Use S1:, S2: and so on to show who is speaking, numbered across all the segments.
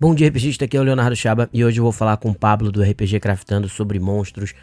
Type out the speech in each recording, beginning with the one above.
S1: Bom dia, RPGista, aqui é o Leonardo Chaba e hoje eu vou falar com o Pablo do RPG Craftando sobre monstros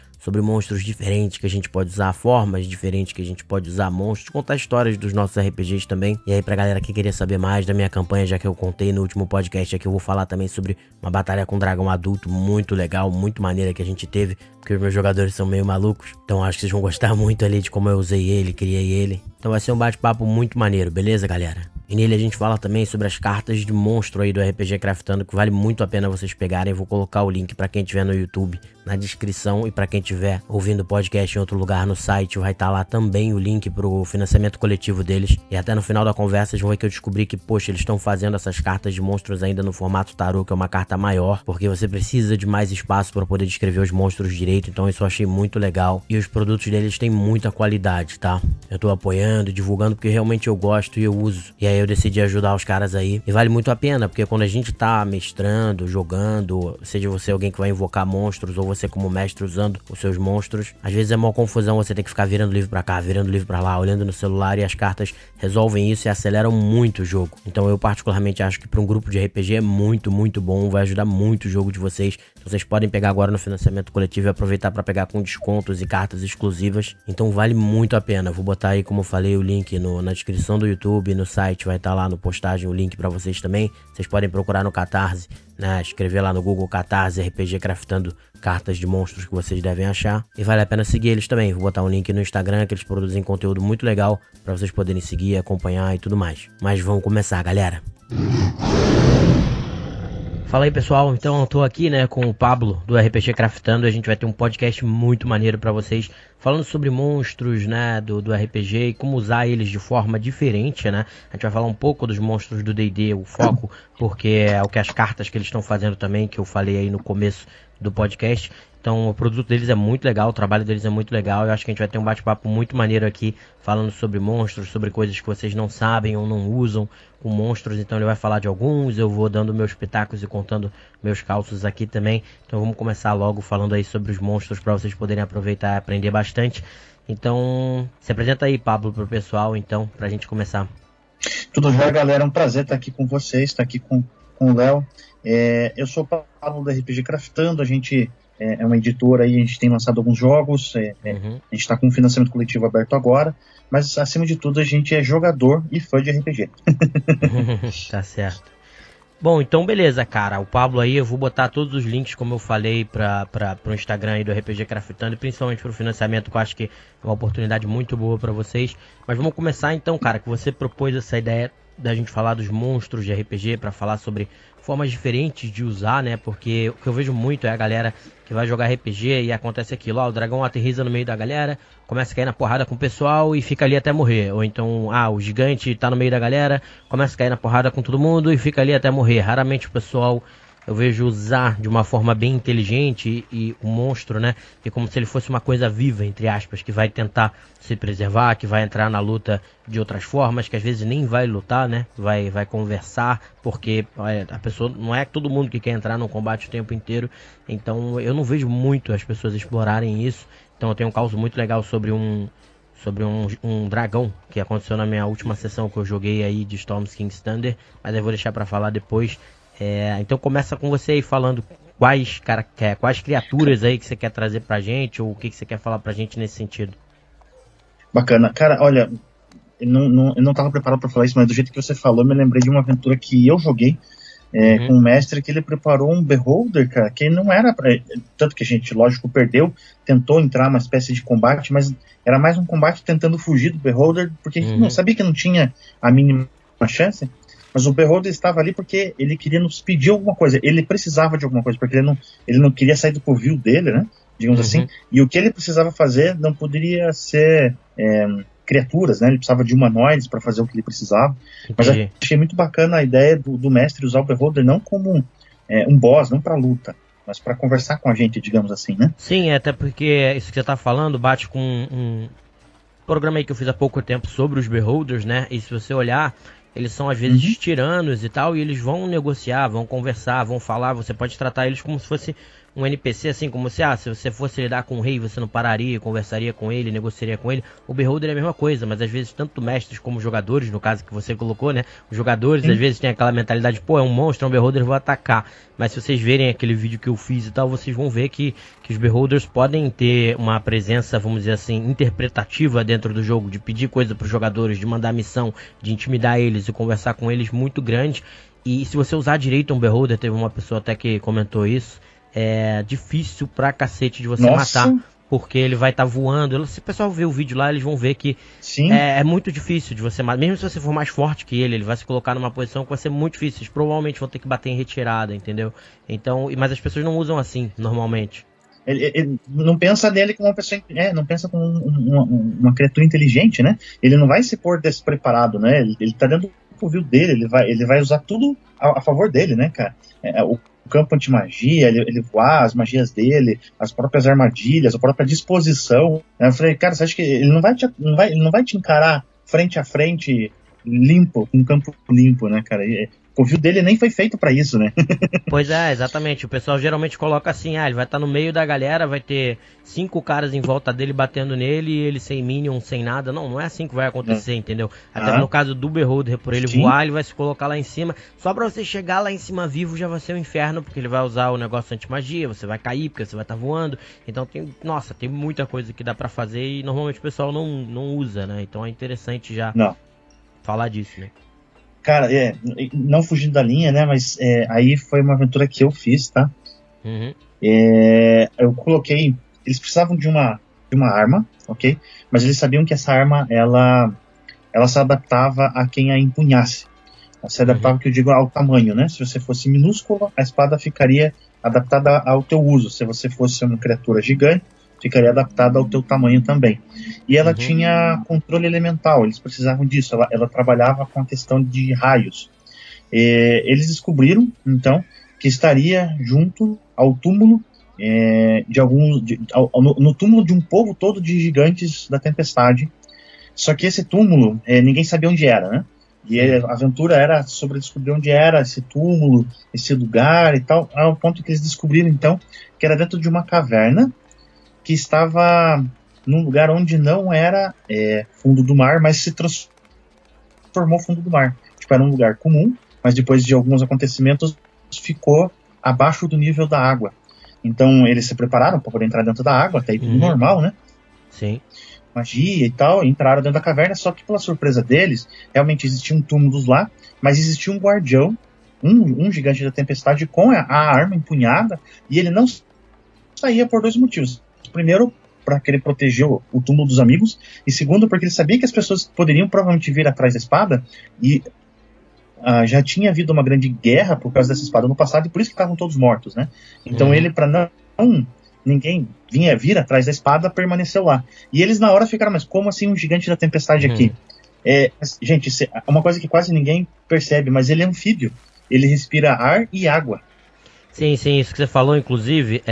S1: diferentes que a gente pode usar, formas diferentes que a gente pode usar monstros, contar histórias dos nossos RPGs também. E aí pra galera que queria saber mais da minha campanha, já que eu contei no último podcast aqui, eu vou falar também sobre uma batalha com um dragão adulto muito legal, muito maneira que a gente teve, porque os meus jogadores são meio malucos, então acho que vocês vão gostar muito ali de como eu usei ele, criei ele. Então vai ser um bate-papo muito maneiro, beleza, galera? E nele a gente fala também sobre as cartas de monstro aí do RPG Craftando, que vale muito a pena vocês pegarem. Eu vou colocar o link pra quem tiver no YouTube na descrição, e pra quem tiver ouvindo o podcast em outro lugar no site, vai estar lá também o link pro financiamento coletivo deles. E até no final da conversa vocês vão ver que eu descobri que, poxa, eles estão fazendo essas cartas de monstros ainda no formato tarô, que é uma carta maior, porque você precisa de mais espaço para poder descrever os monstros direito, então isso eu achei muito legal. E os produtos deles têm muita qualidade, tá? Eu tô apoiando, divulgando, porque realmente eu gosto e eu uso. E aí eu decidi ajudar os caras aí. E vale muito a pena, porque quando a gente tá mestrando, jogando, seja você alguém que vai invocar monstros, ou você como mestre usando os seus monstros, às vezes é uma confusão você ter que ficar virando livro pra cá, virando livro pra lá, olhando no celular, e as cartas resolvem isso e aceleram muito o jogo. Então eu particularmente acho que pra um grupo de RPG é muito, muito bom, vai ajudar muito o jogo de vocês. Então vocês podem pegar agora no financiamento coletivo e aproveitar pra pegar com descontos e cartas exclusivas. Então vale muito a pena. Vou botar aí, como eu falei, o link na descrição do YouTube, no site, vai estar lá no postagem o link pra vocês também. Vocês podem procurar no Catarse, né? Escrever lá no Google Catarse RPG Craftando cartas de monstros que vocês devem achar. E vale a pena seguir eles também. Vou botar um link no Instagram, que eles produzem conteúdo muito legal pra vocês poderem seguir, acompanhar e tudo mais. Mas vamos começar, galera. Fala aí, pessoal, então eu tô aqui, né, com o Pablo do RPG Craftando. A gente vai ter um podcast muito maneiro pra vocês, falando sobre monstros, né, do RPG e como usar eles de forma diferente, né. A gente vai falar um pouco dos monstros do D&D, o foco, porque é o que as cartas que eles estão fazendo também, que eu falei aí no começo do podcast. Então o produto deles é muito legal, o trabalho deles é muito legal. Eu acho que a gente vai ter um bate-papo muito maneiro aqui, falando sobre monstros, sobre coisas que vocês não sabem ou não usam com monstros. Então ele vai falar de alguns, eu vou dando meus pitacos e contando meus causos aqui também. Então vamos começar logo falando aí sobre os monstros, para vocês poderem aproveitar e aprender bastante. Então se apresenta aí, Pablo, pro pessoal, então, pra gente começar.
S2: Tudo bem, galera? É um prazer estar aqui com vocês, estar aqui com o Léo. Eu sou o Pablo do RPG Craftando. A gente é uma editora aí, a gente tem lançado alguns jogos, a gente está com um financiamento coletivo aberto agora, mas acima de tudo a gente é jogador e fã de RPG.
S1: Tá certo. Bom, então beleza, cara. O Pablo aí, eu vou botar todos os links, como eu falei, pro Instagram aí do RPG Craftando, e principalmente pro financiamento, que eu acho que é uma oportunidade muito boa pra vocês. Mas vamos começar então, cara, que você propôs essa ideia da gente falar dos monstros de RPG, pra falar sobre formas diferentes de usar, né? Porque o que eu vejo muito é a galera que vai jogar RPG e acontece aquilo, ó, o dragão aterriza no meio da galera, começa a cair na porrada com o pessoal e fica ali até morrer. Ou então, o gigante tá no meio da galera, começa a cair na porrada com todo mundo e fica ali até morrer. Raramente o pessoal, eu vejo usar de uma forma bem inteligente e o monstro, né? É como se ele fosse uma coisa viva, entre aspas, que vai tentar se preservar, que vai entrar na luta de outras formas, que às vezes nem vai lutar, né? Vai conversar, porque a pessoa, não é todo mundo que quer entrar no combate o tempo inteiro. Então eu não vejo muito as pessoas explorarem isso. Então eu tenho um caso muito legal sobre um dragão que aconteceu na minha última sessão que eu joguei aí de Storm King's Thunder, mas eu vou deixar pra falar depois. Então começa com você aí falando quais criaturas aí que você quer trazer pra gente, ou o que você quer falar pra gente nesse sentido.
S2: Bacana. Cara, olha, eu não tava preparado pra falar isso, mas do jeito que você falou, eu me lembrei de uma aventura que eu joguei com um mestre, que ele preparou um Beholder, cara, que não era tanto que a gente, lógico, perdeu, tentou entrar uma espécie de combate, mas era mais um combate tentando fugir do Beholder, porque a gente não sabia que não tinha a mínima chance. Mas o Beholder estava ali porque ele queria nos pedir alguma coisa, ele precisava de alguma coisa, porque ele não queria sair do covil dele, né, digamos assim, e o que ele precisava fazer não poderia ser criaturas, né, ele precisava de humanoides para fazer o que ele precisava. Mas eu achei muito bacana a ideia do mestre usar o Beholder não como um boss, não para luta, mas para conversar com a gente, digamos assim, né.
S1: Sim, até porque isso que você tá falando bate com um programa aí que eu fiz há pouco tempo sobre os Beholders, né, e se você olhar, eles são às vezes tiranos e tal, e eles vão negociar, vão conversar, vão falar. Você pode tratar eles como se fosse um NPC assim como se você fosse lidar com um rei, você não pararia, conversaria com ele, negociaria com ele. O Beholder é a mesma coisa, mas às vezes tanto mestres como jogadores, no caso que você colocou, né? Os jogadores às vezes têm aquela mentalidade, pô, é um monstro, é um Beholder, vou atacar. Mas se vocês verem aquele vídeo que eu fiz e tal, vocês vão ver que os Beholders podem ter uma presença, vamos dizer assim, interpretativa dentro do jogo, de pedir coisa para os jogadores, de mandar missão, de intimidar eles e conversar com eles muito grande. E se você usar direito um Beholder, teve uma pessoa até que comentou isso, é difícil pra cacete de você matar, porque ele vai estar voando. Se o pessoal ver o vídeo lá, eles vão ver que é muito difícil de você matar. Mesmo se você for mais forte que ele vai se colocar numa posição que vai ser muito difícil. Eles provavelmente vão ter que bater em retirada, entendeu? Então, mas as pessoas não usam assim, normalmente.
S2: Ele não pensa nele como uma pessoa, não pensa como uma criatura inteligente, né? Ele não vai se pôr despreparado, né? Ele tá dentro do covil dele, ele vai usar tudo a favor dele, né, cara? O campo anti-magia, ele voar, as magias dele, as próprias armadilhas, a própria disposição. Eu falei, cara, você acha que ele não vai te encarar frente a frente limpo, com um campo limpo, né, cara? O covil dele nem foi feito pra isso, né?
S1: Pois é, exatamente. O pessoal geralmente coloca assim, ele vai estar no meio da galera, vai ter 5 caras em volta dele batendo nele, e ele sem minion, sem nada. Não é assim que vai acontecer, entendeu? Até no caso do Beholder, por ele voar, ele vai se colocar lá em cima. Só pra você chegar lá em cima vivo já vai ser um inferno, porque ele vai usar o negócio anti-magia, você vai cair, porque você vai estar voando. Então tem muita coisa que dá pra fazer e normalmente o pessoal não usa, né? Então é interessante já falar disso, né?
S2: Cara, não fugindo da linha, né, mas aí foi uma aventura que eu fiz, tá? Eu coloquei, eles precisavam de uma arma, ok? Mas eles sabiam que essa arma, ela se adaptava a quem a empunhasse. Ela se adaptava, que eu digo, ao tamanho, né? Se você fosse minúsculo, a espada ficaria adaptada ao teu uso. Se você fosse uma criatura gigante, ficaria adaptada ao teu tamanho também. E ela tinha controle elemental, eles precisavam disso, ela trabalhava com a questão de raios. Eles descobriram, então, que estaria junto ao túmulo no túmulo de um povo todo de gigantes da tempestade. Só que esse túmulo, ninguém sabia onde era, né? E a aventura era sobre descobrir onde era esse túmulo, esse lugar e tal, ao ponto que eles descobriram, então, que era dentro de uma caverna, que estava num lugar onde não era fundo do mar, mas se transformou fundo do mar. Tipo, era um lugar comum, mas depois de alguns acontecimentos ficou abaixo do nível da água. Então eles se prepararam para poder entrar dentro da água, até aí tudo normal, né?
S1: Sim.
S2: Magia e tal, entraram dentro da caverna, só que pela surpresa deles, realmente existiam túmulos lá, mas existia um guardião, um gigante da tempestade com a arma empunhada, e ele não saía por 2 motivos. Primeiro, para querer proteger o túmulo dos amigos, e segundo, porque ele sabia que as pessoas poderiam provavelmente vir atrás da espada, e já tinha havido uma grande guerra por causa dessa espada no passado, e por isso que estavam todos mortos, né? Então ele, para ninguém vir atrás da espada, permaneceu lá. E eles na hora ficaram, mas como assim um gigante da tempestade aqui? Gente, é uma coisa que quase ninguém percebe, mas ele é anfíbio. Ele respira ar e água.
S1: Sim, isso que você falou, inclusive,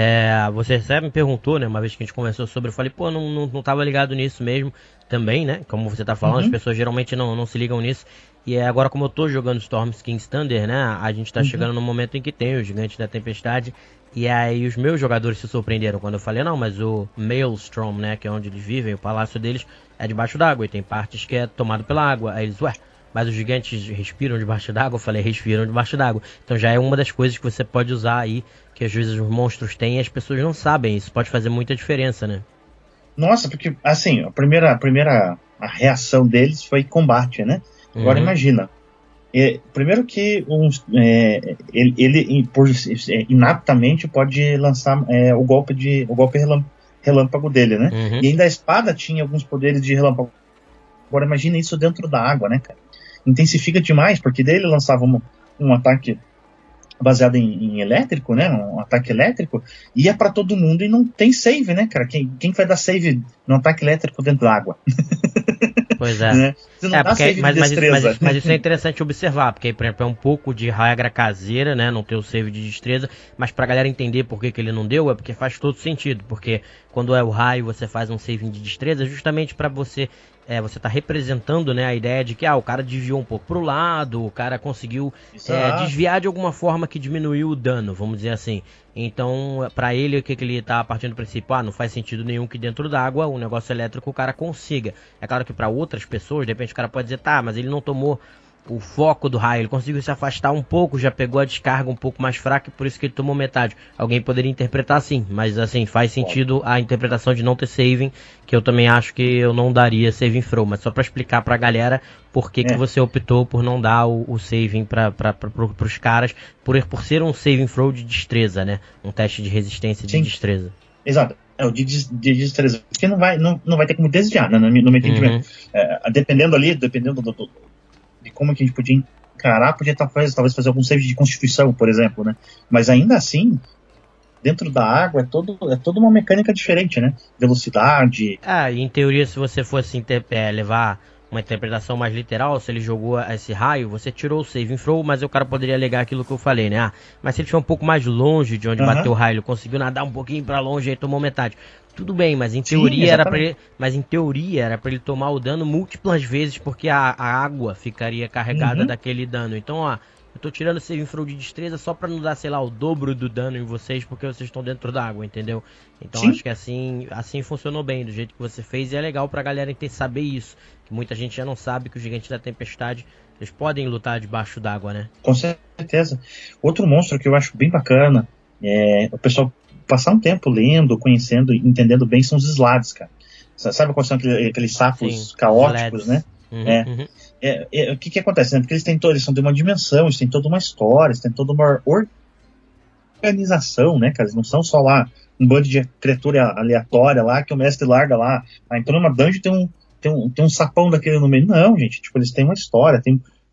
S1: você até me perguntou, né, uma vez que a gente conversou sobre, eu falei, pô, não tava ligado nisso mesmo também, né, como você tá falando, as pessoas geralmente não se ligam nisso, e agora como eu tô jogando Stormking's Thunder, né, a gente tá chegando no momento em que tem o Gigante da Tempestade, e aí os meus jogadores se surpreenderam quando eu falei, não, mas o Maelstrom, né, que é onde eles vivem, o palácio deles é debaixo d'água, e tem partes que é tomado pela água, aí eles, mas os gigantes respiram debaixo d'água? Eu falei, respiram debaixo d'água. Então já é uma das coisas que você pode usar aí, que às vezes os monstros têm e as pessoas não sabem. Isso pode fazer muita diferença, né?
S2: Nossa, porque, assim, a primeira reação deles foi combate, né? Agora imagina. Primeiro que ele inaptamente pode lançar o golpe relâmpago dele, né? E ainda a espada tinha alguns poderes de relâmpago. Agora imagina isso dentro da água, né, cara? Intensifica demais, porque daí ele lançava um ataque baseado em elétrico, né? Um ataque elétrico, ia pra todo mundo e não tem save, né, cara? Quem vai dar save num ataque elétrico dentro d'água.
S1: Pois é.
S2: Né? Você não dá
S1: Porque,
S2: save de destreza.
S1: mas isso é interessante observar, porque, por exemplo, é um pouco de regra caseira, né? Não ter o save de destreza, mas pra galera entender por que ele não deu, é porque faz todo sentido. Porque quando é o raio, você faz um save de destreza, justamente pra você. Você tá representando, né, a ideia de que o cara desviou um pouco pro lado, o cara conseguiu desviar de alguma forma que diminuiu o dano, vamos dizer assim. Então, pra ele, o que ele tá partindo do princípio? Não faz sentido nenhum que dentro d'água o negócio elétrico o cara consiga. É claro que pra outras pessoas, de repente o cara pode dizer, mas ele não tomou o foco do raio, ele conseguiu se afastar um pouco, já pegou a descarga um pouco mais fraca e por isso que ele tomou metade. Alguém poderia interpretar assim, mas assim, faz sentido a interpretação de não ter saving, que eu também acho que eu não daria saving throw, mas só pra explicar pra galera por que você optou por não dar o saving pros caras, por ser um saving throw de destreza, né? Um teste de resistência de destreza.
S2: Exato. O de destreza, porque não vai ter como desviar, né, no meu entendimento. Dependendo de como que a gente podia encarar, podia talvez fazer algum save de constituição, por exemplo, né? Mas ainda assim, dentro da água é toda uma mecânica diferente, né? Velocidade.
S1: Em teoria, se você fosse levar uma interpretação mais literal, se ele jogou esse raio, você tirou o saving throw, mas o cara poderia alegar aquilo que eu falei, né? Mas se ele estiver um pouco mais longe de onde bateu o raio, ele conseguiu nadar um pouquinho pra longe e aí tomou metade. Tudo bem, mas em teoria era para ele tomar o dano múltiplas vezes, porque a água ficaria carregada daquele dano. Então, eu tô tirando esse saving throw de destreza só pra não dar, sei lá, o dobro do dano em vocês, porque vocês estão dentro da água, entendeu? Então acho que assim funcionou bem, do jeito que você fez, e é legal pra galera saber isso. Que muita gente já não sabe que os gigantes da tempestade, eles podem lutar debaixo d'água, né?
S2: Com certeza. Outro monstro que eu acho bem bacana, o pessoal passar um tempo lendo, conhecendo, entendendo bem, são os Slaads, cara. Sabe quais são aqueles sapos caóticos, né? O que acontece, né? Porque eles são de uma dimensão, eles têm toda uma história, eles têm toda uma organização, né, cara? Eles não são só lá um bando de criatura aleatória lá que o mestre larga lá. Então numa dungeon tem um sapão daquele no meio. Não, gente, tipo, eles têm uma história,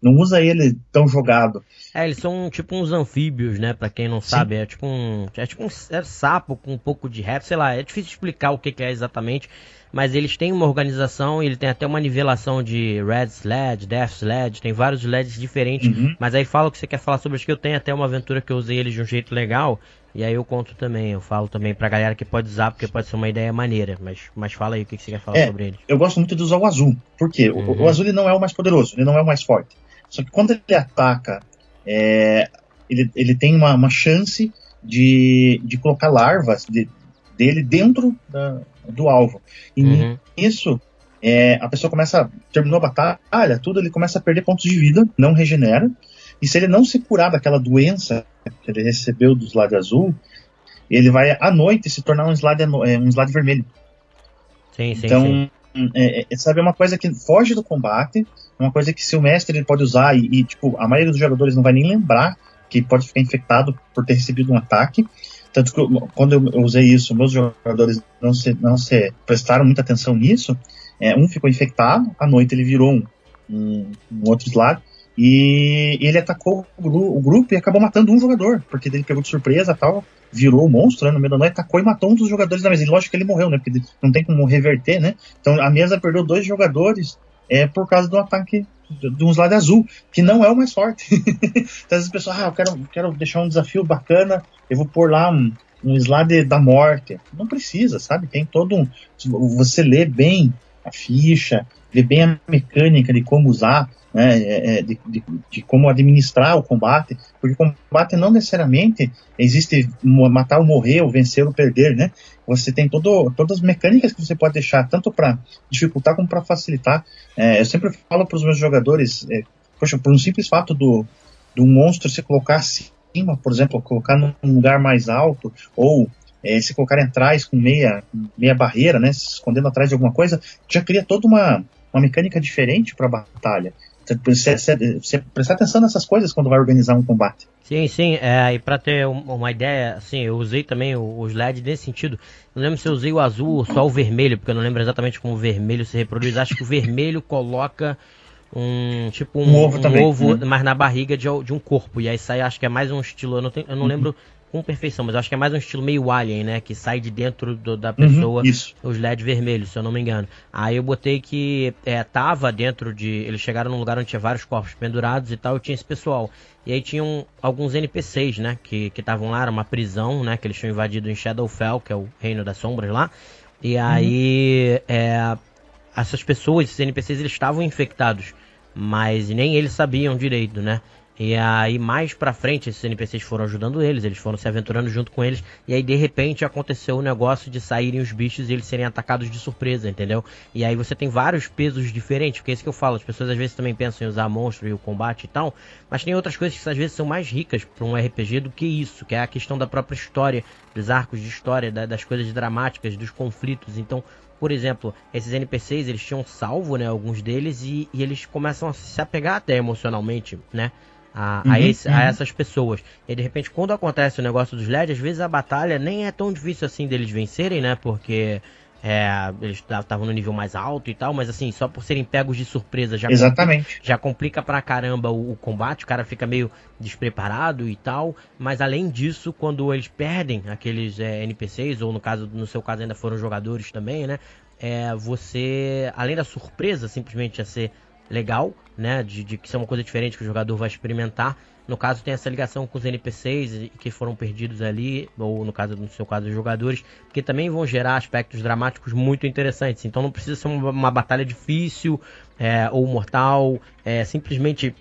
S2: não usa ele tão jogado.
S1: Eles são tipo uns anfíbios, né? Pra quem não sabe, é tipo um sapo com um pouco de réptil, sei lá, é difícil explicar o que é exatamente, mas eles têm uma organização, ele tem até uma nivelação de Red Sled, Death Sled, tem vários Sleds diferentes, mas aí fala o que você quer falar sobre isso, que eu tenho até uma aventura que eu usei eles de um jeito legal, e aí eu conto também, eu falo também pra galera que pode usar, porque pode ser uma ideia maneira, mas fala aí o que você quer falar sobre eles.
S2: Eu gosto muito de usar o azul, porque o azul ele não é o mais poderoso, ele não é o mais forte, só que quando ele ataca, ele tem uma chance de colocar larvas dele dentro do alvo. E nisso, a pessoa terminou a batalha, ele começa a perder pontos de vida, não regenera. E se ele não se curar daquela doença que ele recebeu do Slade azul, ele vai à noite se tornar um Slade vermelho. Então, sabe, é uma coisa que foge do combate, uma coisa que se o mestre ele pode usar e tipo, a maioria dos jogadores não vai nem lembrar que pode ficar infectado por ter recebido um ataque. Tanto que quando eu usei isso, meus jogadores não se prestaram muita atenção nisso. Um ficou infectado, à noite ele virou um outro Slade, e ele atacou o grupo e acabou matando um jogador, porque ele pegou de surpresa, tal, virou o monstro, né, no meio da noite, atacou e matou um dos jogadores da mesa. E lógico que ele morreu, né, porque não tem como reverter, né. Então a mesa perdeu 2 jogadores por causa do ataque de um Slade azul, que não é o mais forte. Então as pessoas, eu quero deixar um desafio bacana, eu vou pôr lá um Slade da morte. Não precisa, sabe? Tem todo você lê bem a ficha, lê bem a mecânica de como usar, né, de como administrar o combate, porque o combate não necessariamente existe matar ou morrer, ou vencer ou perder, né? Você tem todas as mecânicas que você pode deixar, tanto para dificultar como para facilitar. Eu sempre falo para os meus jogadores, por um simples fato do monstro se colocar acima, por exemplo, colocar num lugar mais alto, ou se colocarem atrás com meia barreira, né, se escondendo atrás de alguma coisa, já cria toda uma mecânica diferente para a batalha. Você prestar atenção nessas coisas quando vai organizar um combate.
S1: Sim, e pra ter uma ideia, assim, eu usei também os LED nesse sentido. Não lembro se eu usei o azul ou só o vermelho, porque eu não lembro exatamente como o vermelho se reproduz. Acho que o vermelho coloca
S2: Um ovo também.
S1: Mas na barriga de um corpo. E aí sai, acho que é mais um estilo, eu não lembro com perfeição, mas acho que é mais um estilo meio Alien, né? Que sai de dentro da pessoa os LED vermelhos, se eu não me engano. Aí eu botei que tava dentro de... Eles chegaram num lugar onde tinha vários corpos pendurados e tal, e tinha esse pessoal. E aí tinham alguns NPCs, né? Que estavam lá, era uma prisão, né? Que eles tinham invadido em Shadowfell, que é o Reino das Sombras lá. E aí... essas pessoas, esses NPCs, eles estavam infectados, mas nem eles sabiam direito, né? E aí mais pra frente esses NPCs foram ajudando eles foram se aventurando junto com eles, e aí de repente aconteceu o negócio de saírem os bichos e eles serem atacados de surpresa, entendeu? E aí você tem vários pesos diferentes, porque é isso que eu falo, as pessoas às vezes também pensam em usar monstro e o combate e tal, mas tem outras coisas que às vezes são mais ricas pra um RPG do que isso, que é a questão da própria história, dos arcos de história, das coisas dramáticas, dos conflitos. Então, por exemplo, esses NPCs, eles tinham salvo, né, alguns deles, e eles começam a se apegar até emocionalmente, né, a essas pessoas. E de repente, quando acontece o negócio dos LED, às vezes a batalha nem é tão difícil assim deles vencerem, né, porque eles estavam no nível mais alto e tal, mas assim, só por serem pegos de surpresa já complica pra caramba o combate, o cara fica meio despreparado e tal, mas além disso, quando eles perdem aqueles NPCs, ou no seu caso ainda foram jogadores também, né, você, além da surpresa simplesmente a ser legal, né, de que isso é uma coisa diferente que o jogador vai experimentar, no caso tem essa ligação com os NPCs que foram perdidos ali, ou no seu caso os jogadores, que também vão gerar aspectos dramáticos muito interessantes. Então não precisa ser uma batalha difícil ou mortal, simplesmente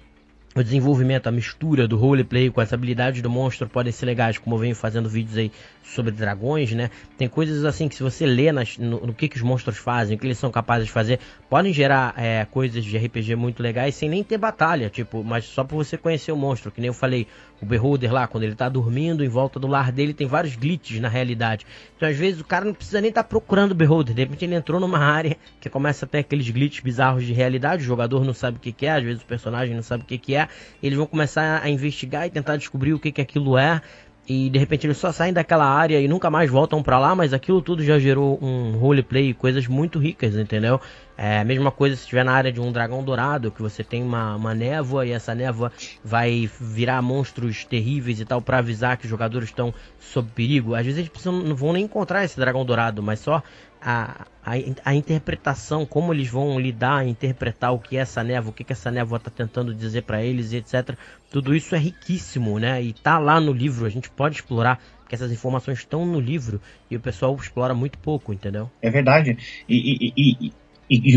S1: o desenvolvimento, a mistura do roleplay com as habilidades do monstro podem ser legais, como eu venho fazendo vídeos aí sobre dragões, né? Tem coisas assim que se você lê no que os monstros fazem, o que eles são capazes de fazer, podem gerar coisas de RPG muito legais sem nem ter batalha, tipo, mas só por você conhecer o monstro, que nem eu falei, o Beholder lá, quando ele tá dormindo, em volta do lar dele tem vários glitches na realidade. Então às vezes o cara não precisa nem estar procurando o Beholder, de repente ele entrou numa área que começa a ter aqueles glitches bizarros de realidade, o jogador não sabe o que é, às vezes o personagem não sabe o que é, eles vão começar a investigar e tentar descobrir o que aquilo é, e de repente eles só saem daquela área e nunca mais voltam pra lá, mas aquilo tudo já gerou um roleplay e coisas muito ricas, entendeu? É a mesma coisa se estiver na área de um dragão dourado, que você tem uma névoa, e essa névoa vai virar monstros terríveis e tal, pra avisar que os jogadores estão sob perigo. Às vezes eles não vão nem encontrar esse dragão dourado, mas só a interpretação, como eles vão lidar, interpretar o que é essa névoa, o que essa névoa está tentando dizer para eles, etc. Tudo isso é riquíssimo, né? E tá lá no livro, a gente pode explorar, porque essas informações estão no livro e o pessoal explora muito pouco, entendeu?
S2: É verdade. E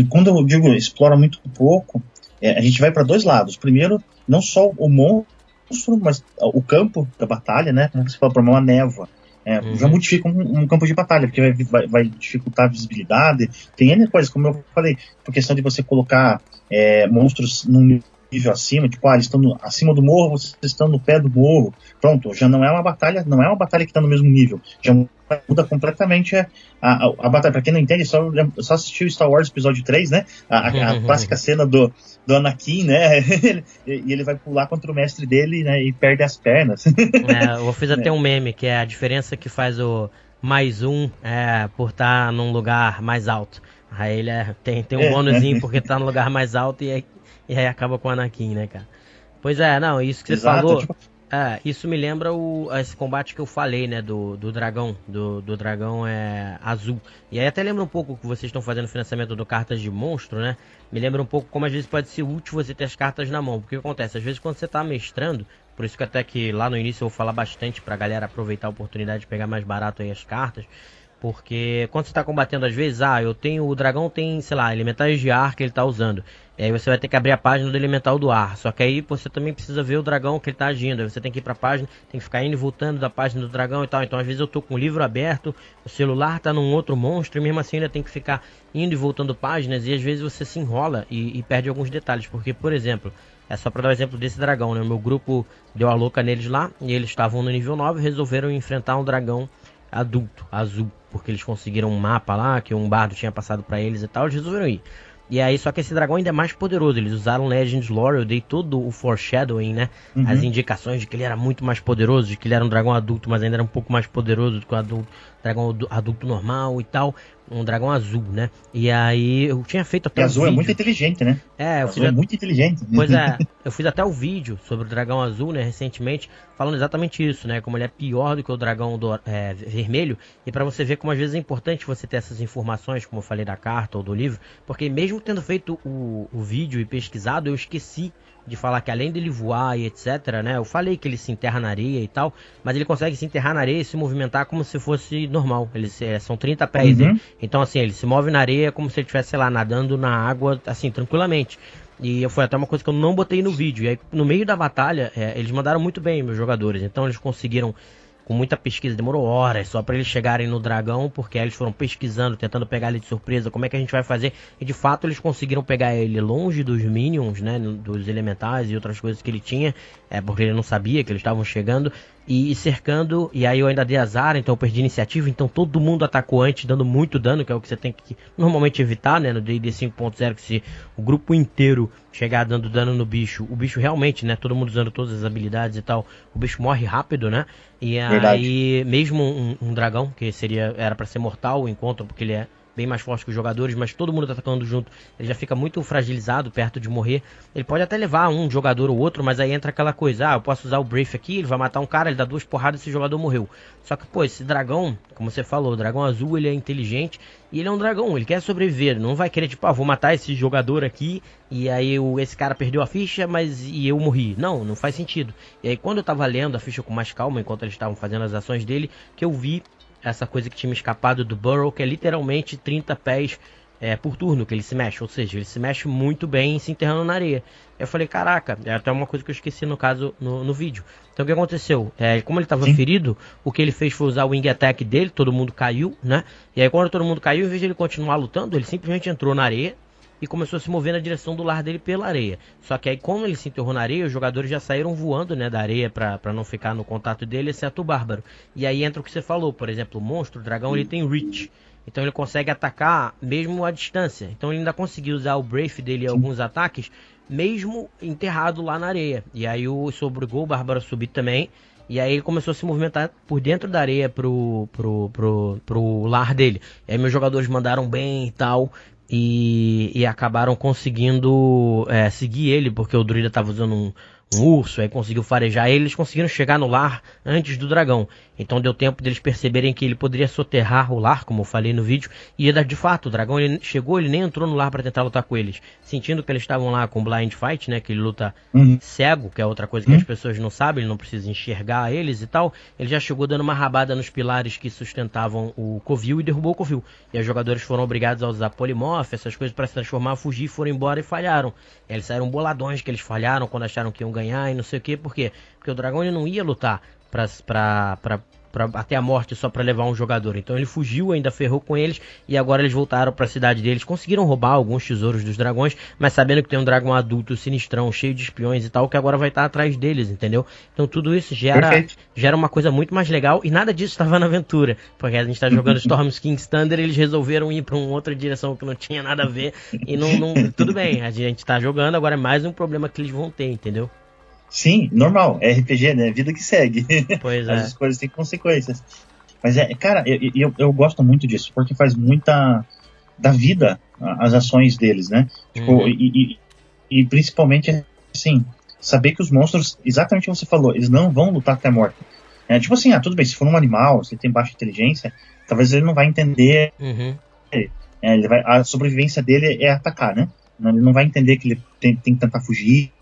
S2: quando eu digo explora muito pouco, a gente vai para dois lados. Primeiro, não só o monstro, mas o campo da batalha, né? Como você falou, para uma névoa. Já modifica um campo de batalha, porque vai dificultar a visibilidade. Tem N coisas, como eu falei, por questão de você colocar monstros num nível acima, tipo, eles estão acima do morro, vocês estão no pé do morro. Pronto, já não é uma batalha que está no mesmo nível. Já muda completamente a batalha. Pra quem não entende, só assistiu Star Wars Episódio 3, né? A clássica cena do Anakin, né? E ele vai pular contra o mestre dele, né? E perde as pernas.
S1: Eu fiz até um meme, que é a diferença que faz o mais um por estar num lugar mais alto. Aí ele tem um bônusinho porque tá no lugar mais alto e aí acaba com o Anakin, né, cara? Pois não, isso que você falou... Tipo... isso me lembra esse combate que eu falei, né, do dragão, do dragão azul. E aí até lembra um pouco que vocês estão fazendo financiamento do cartas de monstro, né? Me lembra um pouco como às vezes pode ser útil você ter as cartas na mão. Porque o que acontece? Às vezes quando você tá mestrando, por isso que até que lá no início eu vou falar bastante pra galera aproveitar a oportunidade de pegar mais barato aí as cartas. Porque quando você tá combatendo às vezes, o dragão tem, sei lá, elementais de ar que ele tá usando. E aí você vai ter que abrir a página do elemental do ar. Só que aí você também precisa ver o dragão que ele tá agindo. Aí você tem que ir pra página, tem que ficar indo e voltando da página do dragão e tal. Então às vezes eu tô com o livro aberto, o celular tá num outro monstro e mesmo assim ainda tem que ficar indo e voltando páginas. E às vezes você se enrola e perde alguns detalhes. Porque, por exemplo, só pra dar o exemplo desse dragão, né? O meu grupo deu a louca neles lá e eles estavam no nível 9 e resolveram enfrentar um dragão adulto, azul, porque eles conseguiram um mapa lá, que um bardo tinha passado pra eles e tal, eles resolveram ir. E aí, só que esse dragão ainda é mais poderoso, eles usaram Legends Lore, eu dei todo o foreshadowing, né, as indicações de que ele era muito mais poderoso, de que ele era um dragão adulto, mas ainda era um pouco mais poderoso do que o dragão adulto normal e tal. um dragão azul, né? E aí eu tinha feito até
S2: o azul
S1: vídeo.
S2: é muito inteligente, né?
S1: Eu
S2: azul é muito inteligente.
S1: Pois é, eu fiz até o vídeo sobre o dragão azul, né, recentemente, falando exatamente isso, né, como ele é pior do que o dragão vermelho, e pra você ver como às vezes é importante você ter essas informações, como eu falei da carta ou do livro, porque mesmo tendo feito o vídeo e pesquisado, eu esqueci de falar que além dele voar e etc, né, eu falei que ele se enterra na areia e tal, mas ele consegue se enterrar na areia e se movimentar como se fosse normal, são 30 pés, então assim, ele se move na areia como se ele estivesse, sei lá, nadando na água, assim, tranquilamente. E foi até uma coisa que eu não botei no vídeo. E aí, no meio da batalha, eles mandaram muito bem, meus jogadores. Então, eles conseguiram, com muita pesquisa, demorou horas só para eles chegarem no dragão, porque aí eles foram pesquisando, tentando pegar ele de surpresa, como é que a gente vai fazer. E de fato, eles conseguiram pegar ele longe dos minions, né, dos elementais e outras coisas que ele tinha, porque ele não sabia que eles estavam chegando. E cercando, e aí eu ainda dei azar, então eu perdi iniciativa, então todo mundo atacou antes, dando muito dano, que é o que você tem que normalmente evitar, né, no D&D 5.0, que se o grupo inteiro chegar dando dano no bicho, o bicho realmente, né, todo mundo usando todas as habilidades e tal, o bicho morre rápido, né, e aí mesmo um dragão, que era pra ser mortal o encontro, porque ele é bem mais forte que os jogadores, mas todo mundo tá atacando junto, ele já fica muito fragilizado, perto de morrer. Ele pode até levar um jogador ou outro, mas aí entra aquela coisa, eu posso usar o Brafe aqui, ele vai matar um cara, ele dá 2 porradas e esse jogador morreu. Só que, pô, esse dragão, como você falou, o dragão azul, ele é inteligente e ele é um dragão, ele quer sobreviver, não vai querer, tipo, vou matar esse jogador aqui e aí esse cara perdeu a ficha, e eu morri. Não faz sentido. E aí quando eu tava lendo a ficha com mais calma, enquanto eles estavam fazendo as ações dele, que eu vi essa coisa que tinha me escapado do Burrow, que é literalmente 30 pés por turno que ele se mexe, ou seja, ele se mexe muito bem se enterrando na areia. Eu falei, caraca, é até uma coisa que eu esqueci no caso no vídeo. Então o que aconteceu? Como ele estava ferido, o que ele fez foi usar o Wing Attack dele, todo mundo caiu, né? E aí quando todo mundo caiu, em vez de ele continuar lutando, ele simplesmente entrou na areia e começou a se mover na direção do lar dele pela areia. Só que aí, como ele se enterrou na areia, os jogadores já saíram voando, né, da areia pra não ficar no contato dele, exceto o bárbaro. E aí entra o que você falou, por exemplo, o monstro, o dragão, ele tem reach. Então ele consegue atacar mesmo à distância. Então ele ainda conseguiu usar o Brave dele em alguns ataques, mesmo enterrado lá na areia. E aí isso obrigou o bárbaro a subir também. E aí ele começou a se movimentar por dentro da areia pro lar dele. E aí meus jogadores mandaram bem e tal. E acabaram conseguindo seguir ele, porque o druida estava usando um urso, aí conseguiu farejar ele, eles conseguiram chegar no lar antes do dragão. Então deu tempo deles perceberem que ele poderia soterrar o lar, como eu falei no vídeo, e de fato, o dragão ele chegou, ele nem entrou no lar para tentar lutar com eles. Sentindo que eles estavam lá com blind fight, né, que ele luta cego, que é outra coisa que as pessoas não sabem, ele não precisa enxergar eles e tal. Ele já chegou dando uma rabada nos pilares que sustentavam o covil e derrubou o covil. E os jogadores foram obrigados a usar polimorf, essas coisas para se transformar, fugir, foram embora e falharam. E eles saíram boladões que eles falharam quando acharam que iam ganhar e não sei o que. Por quê? Porque o dragão ele não ia lutar até a morte só para levar um jogador. Então ele fugiu, ainda ferrou com eles e agora eles voltaram para a cidade deles. Conseguiram roubar alguns tesouros dos dragões, mas sabendo que tem um dragão adulto sinistrão, cheio de espiões e tal, que agora vai estar atrás deles, entendeu? Então tudo isso gera uma coisa muito mais legal e nada disso estava na aventura, porque a gente está jogando Storm's King's Thunder, eles resolveram ir para uma outra direção que não tinha nada a ver e não tudo bem, a gente está jogando, agora é mais um problema que eles vão ter, entendeu?
S2: Sim, normal, é RPG, né? Vida que segue.
S1: Pois
S2: As coisas têm consequências. Mas cara, eu gosto muito disso, porque faz muita da vida as ações deles, né? Tipo, e principalmente, assim, saber que os monstros, exatamente o que você falou, eles não vão lutar até a morte. Tipo assim, tudo bem, se for um animal, se ele tem baixa inteligência, talvez ele não vai entender. A sobrevivência dele é atacar, né? Ele não vai entender que ele tem que tentar fugir.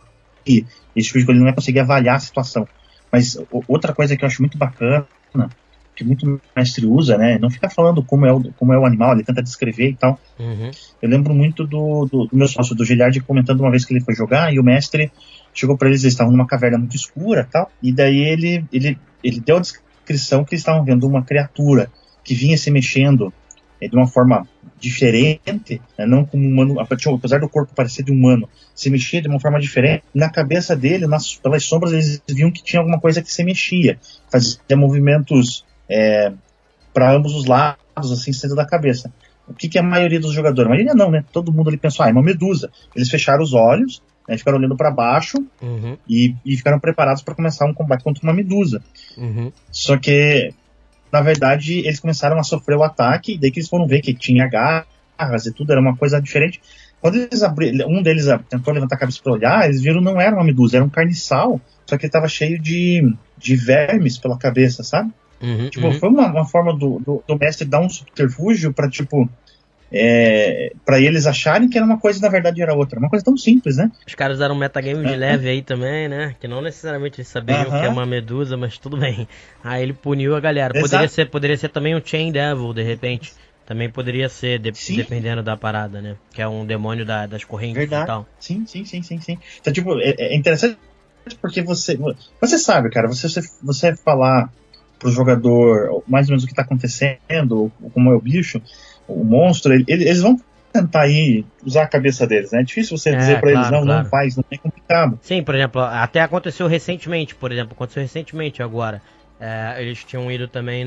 S2: E esse tipo de coisa, ele não vai conseguir avaliar a situação. Mas outra coisa que eu acho muito bacana, que muito mestre usa, né, não fica falando como é o animal, ele tenta descrever e tal. Eu lembro muito do meu sócio, do Giliard, comentando uma vez que ele foi jogar, e o mestre chegou para eles estavam numa caverna muito escura e tal, e daí ele deu a descrição que eles estavam vendo uma criatura que vinha se mexendo de uma forma diferente, né, não como um humano, apesar do corpo parecer de humano, se mexia de uma forma diferente. Na cabeça dele, pelas sombras, eles viam que tinha alguma coisa que se mexia, fazia movimentos para ambos os lados, assim, saindo da cabeça. O que a maioria dos jogadores, a maioria não, né? Todo mundo ali pensou, é uma medusa. Eles fecharam os olhos, né, ficaram olhando para baixo e ficaram preparados para começar um combate contra uma medusa. Só que na verdade, eles começaram a sofrer o ataque, e daí que eles foram ver que tinha garras e tudo, era uma coisa diferente. Quando eles abriram, um deles tentou levantar a cabeça para olhar, eles viram que não era uma medusa, era um carniçal, só que ele estava cheio de vermes pela cabeça, sabe? Foi uma forma do mestre dar um subterfúgio para, para eles acharem que era uma coisa e na verdade era outra. Uma coisa tão simples, né?
S1: Os caras usaram um metagame de leve aí também, né? Que não necessariamente eles saberiam que é uma medusa, mas tudo bem. Aí ele puniu a galera. Poderia ser também um Chain Devil, de repente. Também poderia ser, dependendo da parada, né? Que é um demônio das correntes e tal.
S2: Sim. Então, é interessante porque você sabe, cara, você falar pro jogador mais ou menos o que tá acontecendo, como é o bicho, o monstro, eles vão tentar aí usar a cabeça deles, né? É difícil você dizer pra eles, não faz, não é complicado.
S1: Sim, por exemplo, até aconteceu recentemente agora. Eles tinham ido também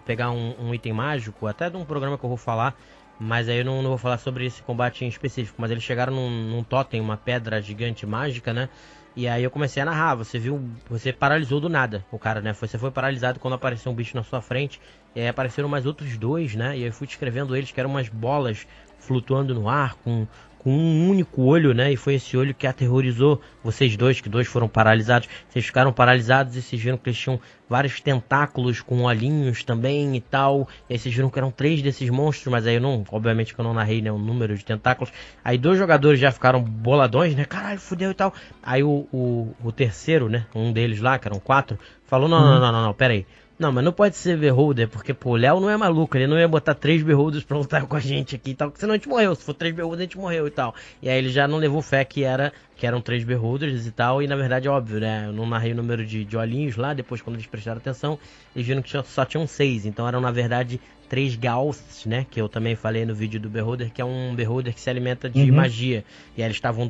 S1: pegar um item mágico, até de um programa que eu vou falar, mas aí eu não vou falar sobre esse combate em específico, mas eles chegaram num totem, uma pedra gigante mágica, né? E aí eu comecei a narrar, você paralisou do nada o cara, né? Você foi paralisado quando apareceu um bicho na sua frente, e aí apareceram mais outros dois, né? E aí eu fui descrevendo eles, que eram umas bolas flutuando no ar, com um único olho, né? E foi esse olho que aterrorizou vocês dois, que dois foram paralisados. Vocês ficaram paralisados e vocês viram que eles tinham vários tentáculos com olhinhos também e tal. E aí vocês viram que eram 3 desses monstros, mas aí obviamente que eu não narrei, né, o número de tentáculos. Aí 2 jogadores já ficaram boladões, né? Caralho, fudeu e tal. Aí o terceiro, né? Um deles lá, que eram 4, falou: não, pera aí. Não, mas não pode ser Beholder, porque, pô, o Léo não é maluco, ele não ia botar 3 Beholders pra lutar com a gente aqui e tal, porque senão a gente morreu, se for 3 Beholders a gente morreu e tal. E aí ele já não levou fé que eram 3 Beholders e tal, e na verdade é óbvio, né, eu não narrei o número de olhinhos lá, depois quando eles prestaram atenção, eles viram que só tinham 6, então eram na verdade 3 Gauths, né, que eu também falei no vídeo do Beholder, que é um Beholder que se alimenta de magia, e aí eles estavam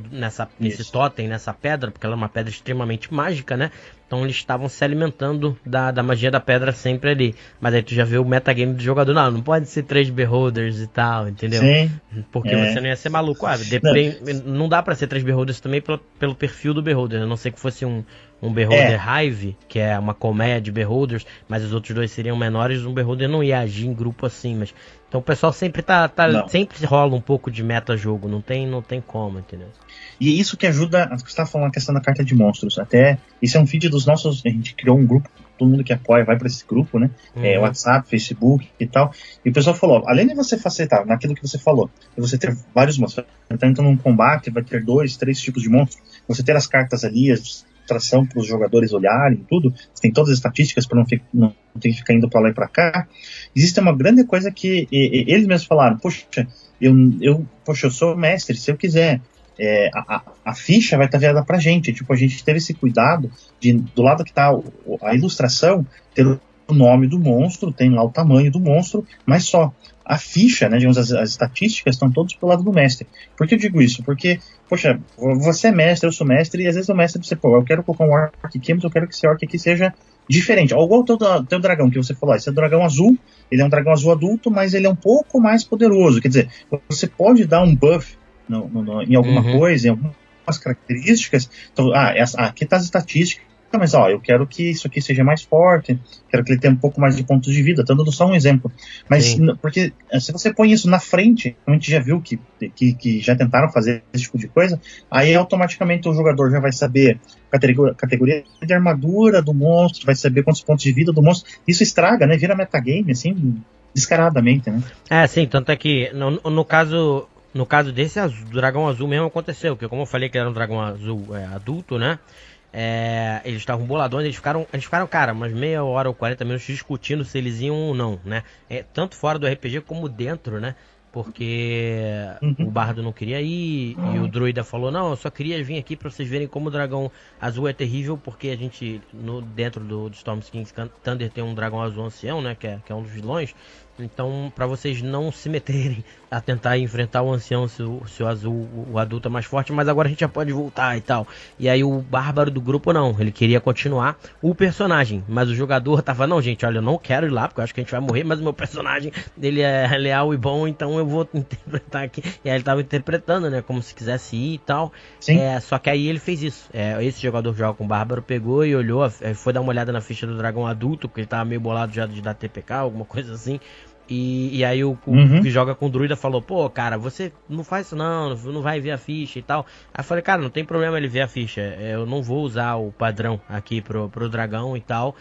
S1: nesse totem, nessa pedra, porque ela é uma pedra extremamente mágica, né, então eles estavam se alimentando da magia da pedra sempre ali. Mas aí tu já vê o metagame do jogador. Não pode ser 3 Beholders e tal, entendeu?
S2: Sim.
S1: Porque você não ia ser maluco. Não dá pra ser 3 Beholders também pelo perfil do Beholder. A não ser que fosse um Beholder Hive, que é uma colmeia de Beholders, mas os outros 2 seriam menores, um Beholder não ia agir em grupo assim, mas... Então o pessoal sempre sempre rola um pouco de meta-jogo, não tem como, entendeu?
S2: E isso que ajuda, você estava falando a questão da carta de monstros, até, isso é um feed dos nossos, a gente criou um grupo, todo mundo que apoia vai para esse grupo, né, WhatsApp, Facebook e tal, e o pessoal falou, além de você facilitar naquilo que você falou, de você ter vários monstros, então num combate vai ter 2, 3 tipos de monstros, você ter as cartas ali, tração para os jogadores olharem, tudo, você tem todas as estatísticas para não ter que ficar indo para lá e para cá. Existe uma grande coisa que eles mesmos falaram, poxa, eu sou mestre, se eu quiser, a ficha vai estar virada pra gente, a gente teve esse cuidado de, do lado que está a ilustração, ter o nome do monstro, tem lá o tamanho do monstro, mas só a ficha, né, digamos, as estatísticas estão todas pelo lado do mestre. Por que eu digo isso? Porque, poxa, você é mestre, eu sou mestre, e às vezes o mestre diz, eu quero colocar um orc aqui, mas eu quero que esse orc aqui seja diferente. Igual o teu dragão que você falou, esse é o dragão azul, ele é um dragão azul adulto, mas ele é um pouco mais poderoso. Quer dizer, você pode dar um buff em alguma coisa, em algumas características. Então, aqui está as estatísticas, mas eu quero que isso aqui seja mais forte, quero que ele tenha um pouco mais de pontos de vida. Estou dando só um exemplo. Mas, porque se você põe isso na frente, a gente já viu que já tentaram fazer esse tipo de coisa, aí automaticamente o jogador já vai saber categoria de armadura do monstro, vai saber quantos pontos de vida do monstro. Isso estraga, né? Vira metagame, assim, descaradamente, né?
S1: Sim, tanto é que no caso desse dragão azul mesmo aconteceu, porque como eu falei que era um dragão azul adulto, né? Eles estavam boladões, eles ficaram, cara, umas meia hora ou 40 minutos discutindo se eles iam ou não, né? Tanto fora do RPG como dentro, né? Porque o bardo não queria ir e o druida falou, não, eu só queria vir aqui pra vocês verem como o dragão azul é terrível, porque a gente, dentro do Storm King's Thunder tem um dragão azul ancião, né, que é um dos vilões. Então, pra vocês não se meterem a tentar enfrentar o ancião se o azul, o adulto é mais forte, mas agora a gente já pode voltar e tal. E aí o bárbaro do grupo não, ele queria continuar o personagem, mas o jogador tava, não gente, olha, eu não quero ir lá, porque eu acho que a gente vai morrer, mas o meu personagem, ele é leal e bom, então eu vou interpretar aqui. E aí ele tava interpretando, né, como se quisesse ir e tal.
S2: Sim.
S1: Só que aí ele fez isso. Esse jogador que joga com o Bárbaro pegou e olhou, foi dar uma olhada na ficha do dragão adulto, porque ele tava meio bolado já de dar TPK, alguma coisa assim. E aí o que joga com o druida falou, pô, cara, você não faz isso não vai ver a ficha e tal. Aí eu falei, cara, não tem problema ele ver a ficha, eu não vou usar o padrão aqui pro dragão e tal,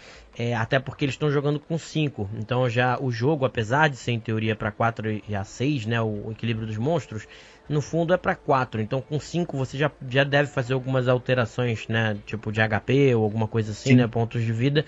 S1: até porque eles estão jogando com 5, então já o jogo, apesar de ser em teoria para 4 e a 6, né, o equilíbrio dos monstros, no fundo é para 4, então com 5 você já deve fazer algumas alterações, né, tipo de HP ou alguma coisa assim, né, pontos de vida.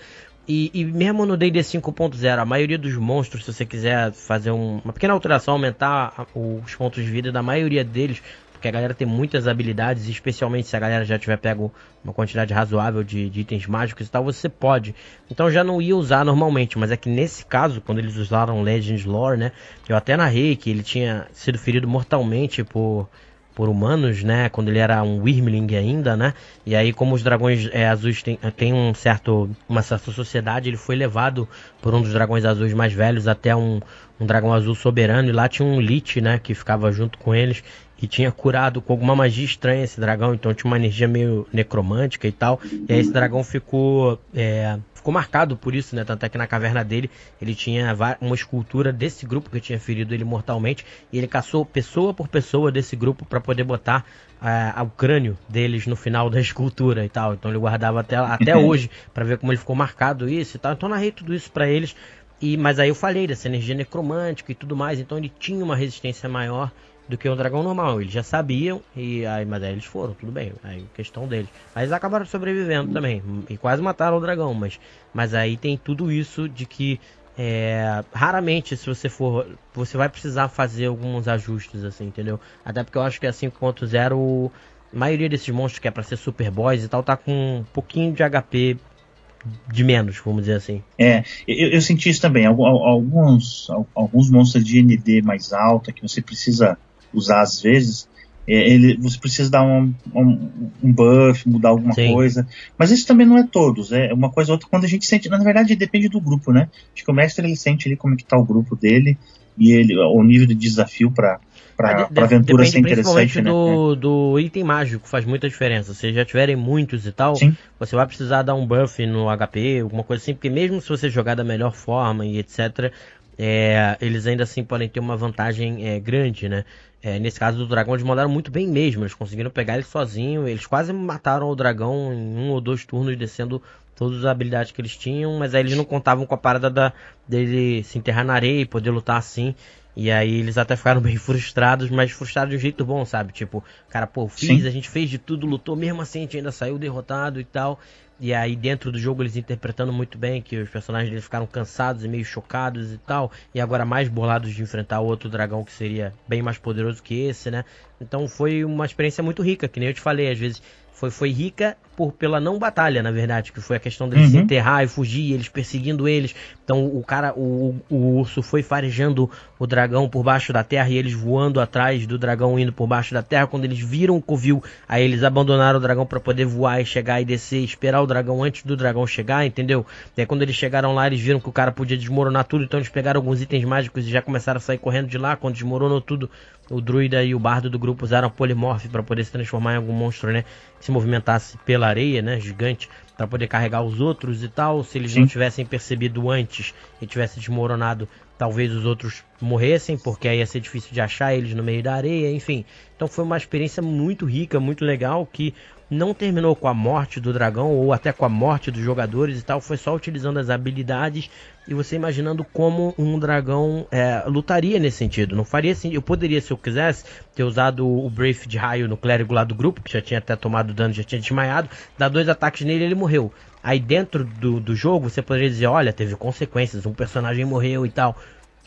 S1: E mesmo no D&D 5.0, a maioria dos monstros, se você quiser fazer uma pequena alteração, aumentar os pontos de vida da maioria deles, porque a galera tem muitas habilidades, especialmente se a galera já tiver pego uma quantidade razoável de itens mágicos e tal, você pode. Então eu já não ia usar normalmente, mas é que nesse caso, quando eles usaram Legends Lore, né, eu até narrei que ele tinha sido ferido mortalmente por humanos, né, quando ele era um Wyrmling ainda, né, e aí como os dragões azuis tem uma certa sociedade, ele foi levado por um dos dragões azuis mais velhos até um dragão azul soberano, e lá tinha um Lich, né, que ficava junto com eles, e tinha curado com alguma magia estranha esse dragão, então tinha uma energia meio necromântica e tal, e aí esse dragão ficou marcado por isso, né? Tanto é que na caverna dele ele tinha uma escultura desse grupo que tinha ferido ele mortalmente, e ele caçou pessoa por pessoa desse grupo para poder botar o crânio deles no final da escultura e tal. Então ele guardava até hoje para ver como ele ficou marcado isso e tal. Então eu narrei tudo isso para eles, mas aí eu falei dessa energia necromântica e tudo mais, então ele tinha uma resistência maior do que um dragão normal. Eles já sabiam, mas aí eles foram, tudo bem, aí questão deles. Mas eles acabaram sobrevivendo também, e quase mataram o dragão, mas aí tem tudo isso de que raramente, se você vai precisar fazer alguns ajustes, assim, entendeu? Até porque eu acho que a 5.0, a maioria desses monstros que é pra ser super boss e tal, tá com um pouquinho de HP de menos, vamos dizer assim.
S2: Eu senti isso também. Alguns monstros de ND mais alta que você precisa usar às vezes, você precisa dar um buff, mudar alguma coisa, mas isso também não é todos, uma coisa ou outra quando a gente sente, na verdade depende do grupo, né? Acho que o mestre ele sente ali como é que tá o grupo dele, e o nível de desafio para aventura ser interessante, né?
S1: Do item mágico faz muita diferença. Se já tiverem muitos e tal, você vai precisar dar um buff no HP, alguma coisa assim, porque mesmo se você jogar da melhor forma e etc, eles ainda assim podem ter uma vantagem grande, né? Nesse caso do dragão eles mandaram muito bem mesmo, eles conseguiram pegar ele sozinho, eles quase mataram o dragão em 1 ou 2 turnos, descendo todas as habilidades que eles tinham, mas aí eles não contavam com a parada dele se enterrar na areia e poder lutar assim. E aí eles até ficaram bem frustrados, mas frustrados de um jeito bom, sabe? Tipo, cara, a gente fez de tudo, lutou, mesmo assim a gente ainda saiu derrotado e tal. E aí dentro do jogo eles interpretando muito bem que os personagens deles ficaram cansados e meio chocados e tal. E agora mais bolados de enfrentar outro dragão que seria bem mais poderoso que esse, né? Então foi uma experiência muito rica, que nem eu te falei, às vezes foi rica pela não batalha, na verdade, que foi a questão deles se enterrar e fugir, eles perseguindo eles. Então o urso foi farejando o dragão por baixo da terra e eles voando atrás do dragão indo por baixo da terra. Quando eles viram o covil, aí eles abandonaram o dragão para poder voar e chegar e descer, esperar o dragão antes do dragão chegar, entendeu? E aí quando eles chegaram lá, eles viram que o cara podia desmoronar tudo, então eles pegaram alguns itens mágicos e já começaram a sair correndo de lá. Quando desmoronou tudo, o druida e o bardo do grupo usaram a polimorfe para poder se transformar em algum monstro, né, que se movimentasse pela areia, né, gigante, para poder carregar os outros e tal. Se eles não tivessem percebido antes e tivesse desmoronado, talvez os outros morressem, porque aí ia ser difícil de achar eles no meio da areia, enfim. Então foi uma experiência muito rica, muito legal, que não terminou com a morte do dragão ou até com a morte dos jogadores e tal, foi só utilizando as habilidades e você imaginando como um dragão lutaria nesse sentido. Não faria assim, eu poderia, se eu quisesse, ter usado o Brave de raio no clérigo lá do grupo, que já tinha até tomado dano, já tinha desmaiado, dar 2 ataques nele e ele morreu. Aí dentro do jogo você poderia dizer, olha, teve consequências, um personagem morreu e tal.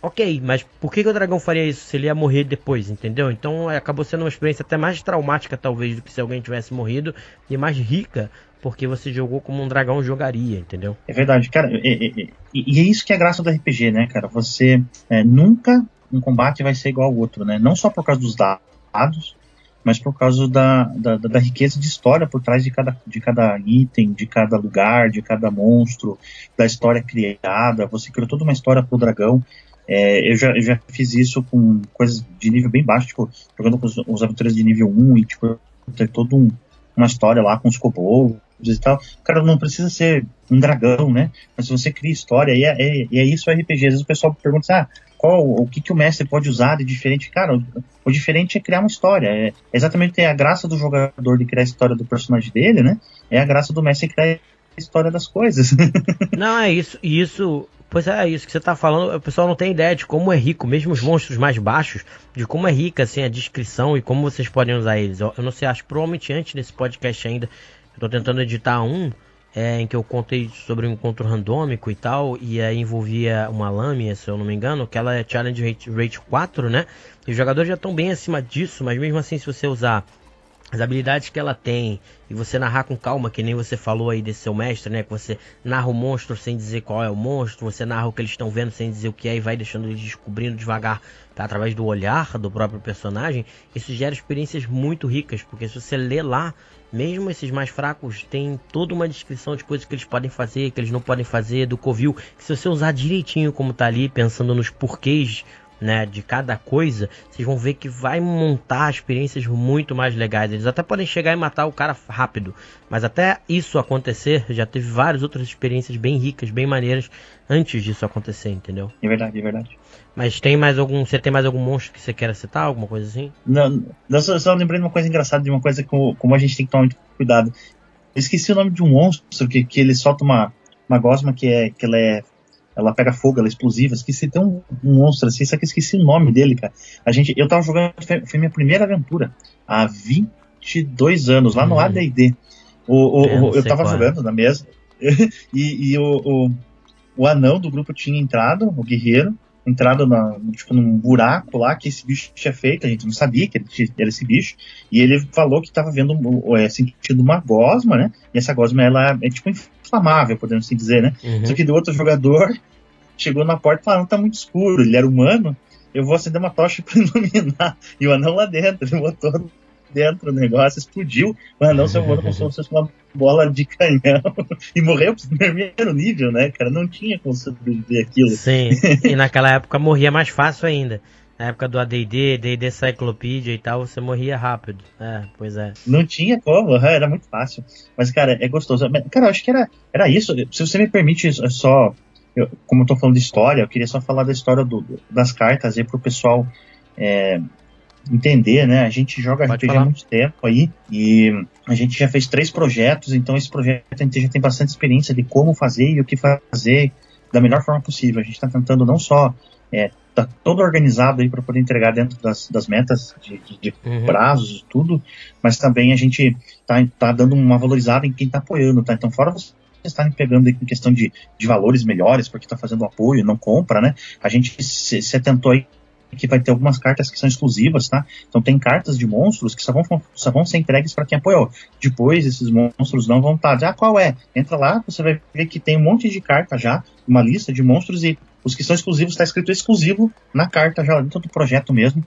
S1: Ok, mas por que o dragão faria isso se ele ia morrer depois, entendeu? Então acabou sendo uma experiência até mais traumática, talvez, do que se alguém tivesse morrido, e mais rica, porque você jogou como um dragão jogaria, entendeu?
S2: É verdade, cara, e é isso que é a graça do RPG, né, cara? Você nunca um combate vai ser igual ao outro, né? Não só por causa dos dados, mas por causa da riqueza de história por trás de cada item, de cada lugar, de cada monstro, da história criada. Você criou toda uma história pro dragão. Eu já fiz isso com coisas de nível bem baixo, tipo, jogando com os aventureiros de nível 1 e, tipo, ter toda uma história lá com os kobolds e tal. Cara, não precisa ser um dragão, né? Mas se você cria história, e é isso o RPG. Às vezes o pessoal pergunta, o que o mestre pode usar de diferente? Cara, o diferente é criar uma história. É exatamente a graça do jogador de criar a história do personagem dele, né? É a graça do mestre criar a história das coisas.
S1: Não, é isso. Pois é isso que você tá falando. O pessoal não tem ideia de como é rico, mesmo os monstros mais baixos, de como é rica assim, a descrição e como vocês podem usar eles. Eu não sei, acho que provavelmente antes desse podcast ainda, eu tô tentando editar em que eu contei sobre um encontro randômico e tal, e aí envolvia uma lâmina, se eu não me engano, que ela é Challenge Rate 4, né? E os jogadores já estão bem acima disso, mas mesmo assim, se você usar as habilidades que ela tem e você narrar com calma, que nem você falou aí desse seu mestre, né? Que você narra o monstro sem dizer qual é o monstro, você narra o que eles estão vendo sem dizer o que é e vai deixando eles descobrindo devagar, tá? Através do olhar do próprio personagem. Isso gera experiências muito ricas, porque se você lê lá, mesmo esses mais fracos, tem toda uma descrição de coisas que eles podem fazer, que eles não podem fazer, do covil. Se você usar direitinho como tá ali, pensando nos porquês, né, de cada coisa, vocês vão ver que vai montar experiências muito mais legais. Eles até podem chegar e matar o cara rápido, mas até isso acontecer, já teve várias outras experiências bem ricas, bem maneiras antes disso acontecer, entendeu?
S2: É verdade, é verdade.
S1: Mas você tem mais algum monstro que você queira citar, alguma coisa assim?
S2: Não, só lembrei de uma coisa engraçada, de uma coisa como a gente tem que tomar muito cuidado. Eu esqueci o nome de um monstro que ele solta uma gosma que ela pega fogo, ela é explosiva. Esqueci, tem um monstro assim, só que esqueci o nome dele, cara. Eu tava jogando, foi minha primeira aventura, há 22 anos, lá no AD&D. Eu tava jogando na mesa, e o anão do grupo tinha entrado, o guerreiro, entrado num buraco lá que esse bicho tinha feito. A gente não sabia que ele era esse bicho, e ele falou que tava sentindo uma gosma, né? E essa gosma, ela é tipo inflamável, podemos assim dizer, né? Só que do outro jogador chegou na porta e falou, não, tá muito escuro, ele era humano, eu vou acender uma tocha pra iluminar. E o anão lá dentro, ele botou dentro do negócio, explodiu, o anão se voando como se fosse uma bola de canhão e morreu no primeiro nível, né, cara? Não tinha como sobreviver aquilo.
S1: Sim, e naquela época morria mais fácil ainda. Na época do AD&D, D&D Cyclopedia e tal, você morria rápido. Pois é.
S2: Não tinha como, era muito fácil. Mas, cara, é gostoso. Cara, eu acho que era isso. Se você me permite, como eu tô falando de história, eu queria só falar da história das cartas aí pro pessoal entender, né? A gente joga RPG há muito tempo aí e a gente já fez 3 projetos, então esse projeto a gente já tem bastante experiência de como fazer e o que fazer da melhor forma possível. A gente está tentando não só tá todo organizado aí para poder entregar dentro das metas de prazos e tudo, mas também a gente tá dando uma valorizada em quem tá apoiando, tá? Então, fora vocês estarem pegando aí com questão de valores melhores, porque tá fazendo apoio, não compra, né? A gente se atentou aí que vai ter algumas cartas que são exclusivas, tá? Então tem cartas de monstros que só vão ser entregues para quem apoiou. Depois esses monstros não vão estar. Qual é? Entra lá, você vai ver que tem um monte de carta já, uma lista de monstros, e os que são exclusivos está escrito exclusivo na carta já dentro do projeto mesmo.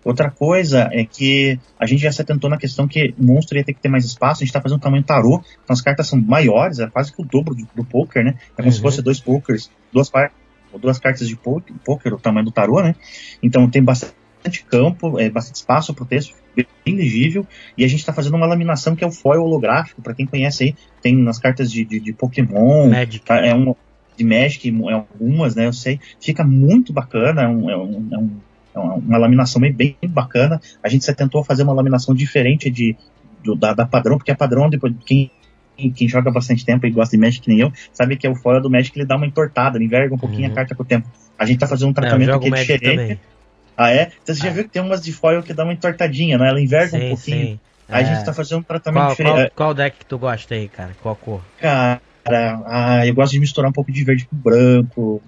S2: Outra coisa é que a gente já se atentou na questão que o monstro ia ter que ter mais espaço. A gente está fazendo um tamanho tarô, então as cartas são maiores, é quase que o dobro do poker, né? É como se fosse 2 pokers, 2 cartas de poker, o tamanho do tarô, né? Então tem bastante campo, bastante espaço para o texto, bem legível, e a gente está fazendo uma laminação que é o foil holográfico. Para quem conhece aí, tem nas cartas de Pokémon,
S1: Magic.
S2: De Magic, algumas, né? Eu sei, fica muito bacana, uma laminação bem bacana. A gente se tentou fazer uma laminação diferente da padrão, porque a padrão, depois quem joga bastante tempo e gosta de Magic que nem eu, sabe que o foil do Magic ele dá uma entortada, ele enverga um pouquinho a carta com o tempo. A gente tá fazendo um tratamento que é diferente. Também. Então você já viu que tem umas de foil que dá uma entortadinha, né? Ela enverga um pouquinho. Sim. Aí a gente tá fazendo um tratamento diferente.
S1: Qual deck que tu gosta aí, cara? Qual cor?
S2: Cara, eu gosto de misturar um pouco de verde com branco.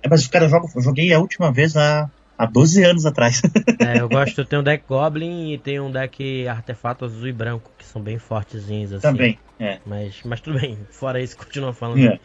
S2: Mas, cara, eu joguei a última vez há 12 anos atrás.
S1: Eu tenho um deck Goblin e tenho um deck Artefato azul e branco, que são bem fortezinhos assim.
S2: Também,
S1: Mas tudo bem, fora isso, continua falando.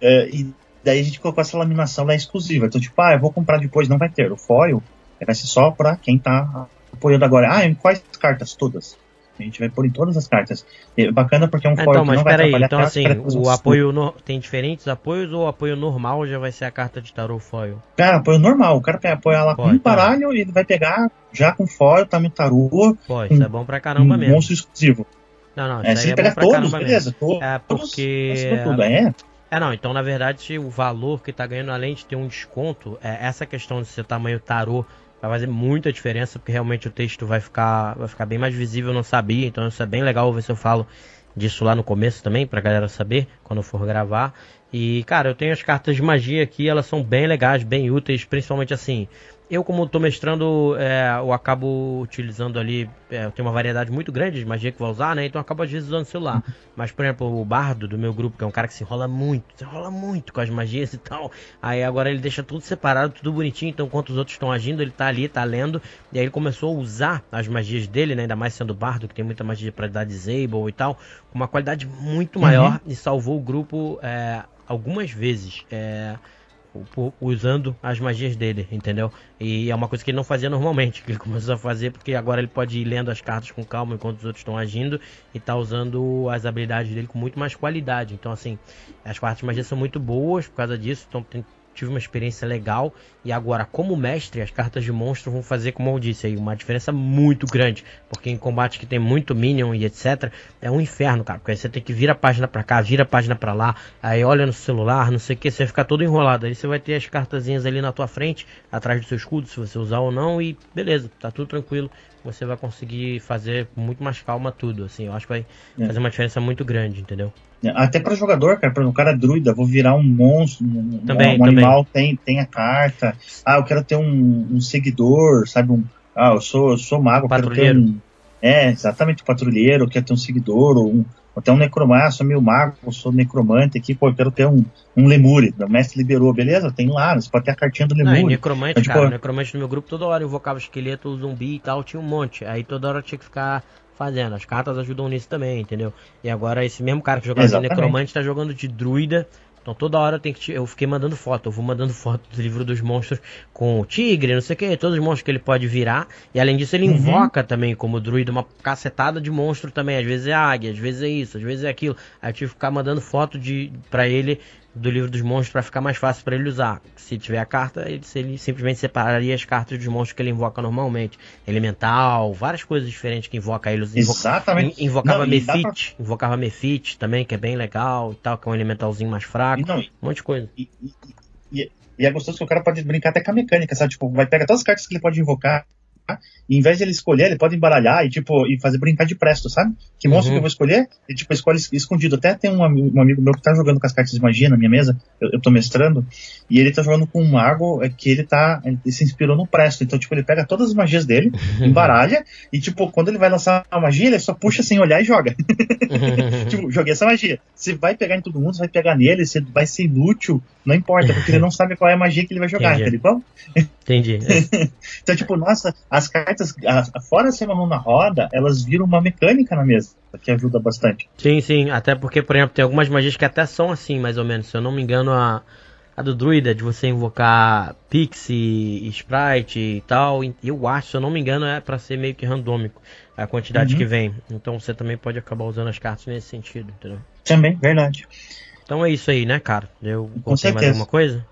S2: E daí a gente colocou essa laminação lá exclusiva. Então, tipo, eu vou comprar depois, não vai ter. O foil vai ser só pra quem tá apoiando agora. Em quais cartas? Todas. A gente vai pôr em todas as cartas. É bacana porque é um foil
S1: Então,
S2: que
S1: mas
S2: não vai
S1: peraí,
S2: atrapalhar
S1: então
S2: a
S1: assim,
S2: carta.
S1: o apoio tem diferentes apoios ou o apoio normal já vai ser a carta de tarô foil?
S2: Cara, apoio normal. O cara apoia lá com
S1: Pô,
S2: um
S1: então,
S2: baralho e ele vai pegar já com foil, também tarô,
S1: pô, isso é
S2: com
S1: bom pra
S2: um
S1: caramba mesmo.
S2: monstro exclusivo.
S1: Não, isso
S2: Se
S1: aí
S2: ele
S1: é bom
S2: pegar
S1: pra
S2: todos,
S1: caramba mesmo.
S2: beleza.
S1: É
S2: Todos,
S1: porque...
S2: tudo.
S1: Não, então na verdade o valor que tá ganhando, além de ter um desconto, essa questão de ser tamanho tarô vai fazer muita diferença, porque realmente o texto vai ficar bem mais visível, eu não sabia, então isso é bem legal, ver se eu falo disso lá no começo também, pra galera saber, quando eu for gravar. E, cara, eu tenho as cartas de magia aqui, elas são bem legais, bem úteis, principalmente assim, eu como tô mestrando, eu acabo utilizando ali, eu tenho uma variedade muito grande de magia que vou usar, né, então eu acabo às vezes usando o celular. Mas, por exemplo, o Bardo do meu grupo, que é um cara que se enrola muito com as magias e tal. Aí agora ele deixa tudo separado, tudo bonitinho. Então, enquanto os outros estão agindo, ele tá ali, tá lendo. E aí ele começou a usar as magias dele, né? Ainda mais sendo Bardo, que tem muita magia pra dar disable e tal. Com uma qualidade muito maior. E salvou o grupo algumas vezes. Usando as magias dele, entendeu? E é uma coisa que ele não fazia normalmente, que ele começou a fazer porque agora ele pode ir lendo as cartas com calma enquanto os outros estão agindo e tá usando as habilidades dele com muito mais qualidade. Então, assim, as cartas de magia são muito boas por causa disso, então tive uma experiência legal. E agora, como mestre, as cartas de monstro vão fazer, como eu disse aí, uma diferença muito grande, porque em combate que tem muito minion e etc, é um inferno, cara, porque aí você tem que virar a página pra cá, vira a página pra lá, aí olha no celular, não sei o que, você vai ficar todo enrolado. Aí você vai ter as cartazinhas ali na tua frente, atrás do seu escudo, se você usar ou não, e beleza, tá tudo tranquilo, você vai conseguir fazer com muito mais calma tudo, assim, eu acho que vai fazer uma diferença muito grande, entendeu?
S2: Até para jogador, cara, para um cara druida, vou virar um monstro,
S1: Também.
S2: animal tem a carta. Eu quero ter um seguidor, sabe? Eu sou mago, quero ter
S1: Patrulheiro.
S2: Exatamente, patrulheiro, eu quero ter um seguidor, ou até um necromante, sou meio mago, sou necromante aqui, eu quero ter um lemure, o mestre liberou, beleza? Tem lá, você pode ter a cartinha do lemure.
S1: Não, e necromante,
S2: então,
S1: cara, necromante no meu grupo toda hora eu invocava esqueleto, zumbi e tal, tinha um monte. Aí toda hora eu tinha que ficar fazendo. As cartas ajudam nisso também, entendeu? E agora esse mesmo cara que jogava de necromante tá jogando de druida. Então toda hora eu fiquei mandando foto. Eu vou mandando foto do livro dos monstros com o tigre, não sei o que, todos os monstros que ele pode virar. E além disso ele invoca também como druida uma cacetada de monstro também. Às vezes é águia, às vezes é isso, às vezes é aquilo. Aí eu tive que ficar mandando foto pra ele do livro dos monstros para ficar mais fácil para ele usar. Se tiver a carta, ele simplesmente separaria as cartas dos monstros que ele invoca normalmente. Elemental, várias coisas diferentes que invoca ele.
S2: Exatamente.
S1: Invocava Mephit, invocava Mephit também, que é bem legal e tal, que é um elementalzinho mais fraco. Um monte de coisa.
S2: E é gostoso que o cara pode brincar até com a mecânica, sabe? Tipo, vai pegar todas as cartas que ele pode invocar, e em vez de ele escolher, ele pode embaralhar e fazer brincar de presto, sabe? Que monstro que eu vou escolher? Ele escolhe escondido. Até tem um amigo meu que tá jogando com as cartas de magia na minha mesa, eu tô mestrando, e ele tá jogando com um mago que ele se inspirou no presto. Então, ele pega todas as magias dele, embaralha, e quando ele vai lançar a magia, ele só puxa sem olhar e joga. Joguei essa magia. Você vai pegar em todo mundo, você vai pegar nele, você vai ser inútil, não importa, porque ele não sabe qual é a magia que ele vai jogar, entendeu?
S1: Entendi.
S2: Então, nossa, as cartas, fora ser uma mão na roda, elas viram uma mecânica na mesa, que ajuda bastante.
S1: Sim, até porque, por exemplo, tem algumas magias que até são assim, mais ou menos. Se eu não me engano, a do druida, de você invocar Pixie, Sprite e tal, eu acho, se eu não me engano, é pra ser meio que randômico a quantidade que vem. Então você também pode acabar usando as cartas nesse sentido, entendeu?
S2: Também, verdade.
S1: Então é isso aí, né, cara? Eu
S2: contei
S1: mais alguma coisa?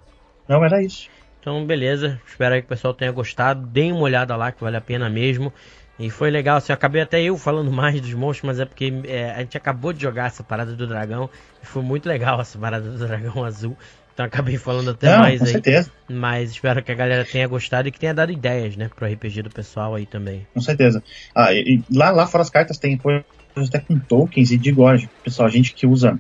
S2: Não, era isso.
S1: Então, beleza. Espero aí que o pessoal tenha gostado. Deem uma olhada lá, que vale a pena mesmo. E foi legal, assim, acabei até eu falando mais dos monstros, mas é porque a gente acabou de jogar essa parada do dragão. E foi muito legal essa parada do dragão azul. Então acabei falando até mais
S2: com
S1: aí.
S2: Certeza.
S1: Mas espero que a galera tenha gostado e que tenha dado ideias, né, pro RPG do pessoal aí também.
S2: Com certeza. E lá fora as cartas tem até com tokens e digo, olha, pessoal, a gente que usa